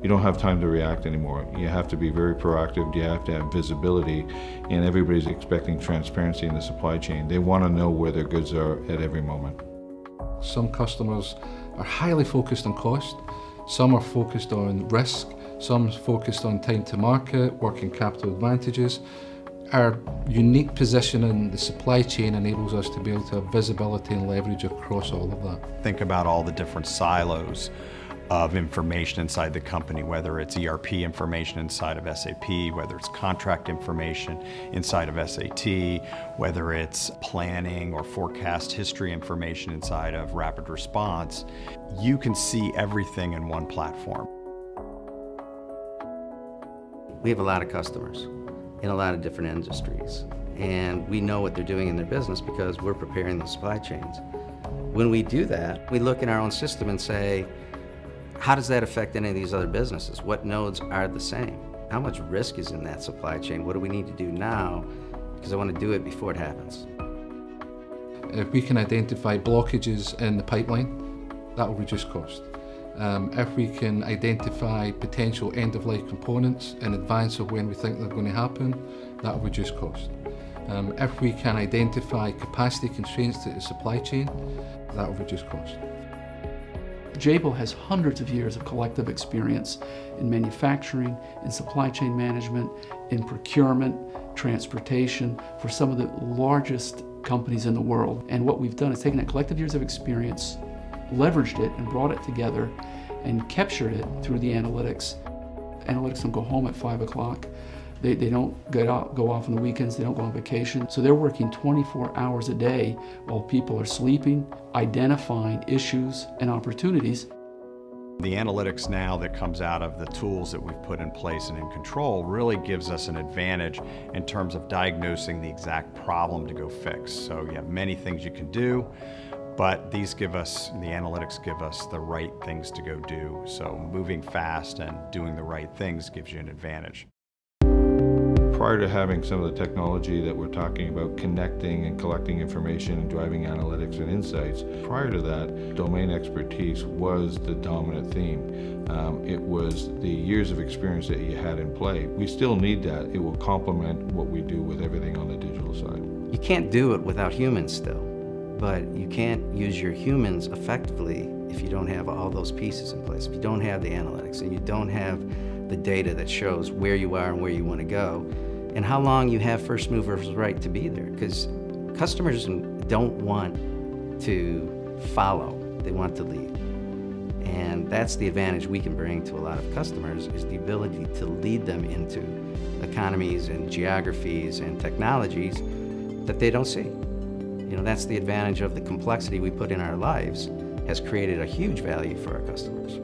You don't have time to react anymore. You have to be very proactive, you have to have visibility, and everybody's expecting transparency in the supply chain. They want to know where their goods are at every moment. Some customers are highly focused on cost, some are focused on risk, some are focused on time to market, working capital advantages. Our unique position in the supply chain enables us to be able to have visibility and leverage across all of that. Think about all the different silos of information inside the company, whether it's ERP information inside of SAP, whether it's contract information inside of SAT, whether it's planning or forecast history information inside of Rapid Response. You can see everything in one platform. We have a lot of customers in a lot of different industries, and we know what they're doing in their business because we're preparing the supply chains. When we do that, we look in our own system and say, how does that affect any of these other businesses? What nodes are the same? How much risk is in that supply chain? What do we need to do now? Because I want to do it before it happens. If we can identify blockages in the pipeline, that will reduce cost. If we can identify potential end-of-life components in advance of when we think they're going to happen, that will reduce cost. If we can identify capacity constraints to the supply chain, that will reduce cost. Jabil has hundreds of years of collective experience in manufacturing, in supply chain management, in procurement, transportation, for some of the largest companies in the world. And what we've done is taken that collective years of experience, leveraged it and brought it together and captured it through the analytics. Analytics don't go home at 5 o'clock. They don't go off on the weekends, they don't go on vacation. So they're working 24 hours a day while people are sleeping, identifying issues and opportunities. The analytics now that comes out of the tools that we've put in place and in control really gives us an advantage in terms of diagnosing the exact problem to go fix. So you have many things you can do, but the analytics give us the right things to go do. So moving fast and doing the right things gives you an advantage. Prior to having some of the technology that we're talking about, connecting and collecting information and driving analytics and insights, prior to that, domain expertise was the dominant theme. It was the years of experience that you had in play. We still need that. It will complement what we do with everything on the digital side. You can't do it without humans still, but you can't use your humans effectively if you don't have all those pieces in place. If you don't have the analytics and you don't have the data that shows where you are and where you want to go, and how long you have first movers right to be there. Because customers don't want to follow, they want to lead. And that's the advantage we can bring to a lot of customers, is the ability to lead them into economies and geographies and technologies that they don't see. You know, that's the advantage of the complexity we put in our lives, has created a huge value for our customers.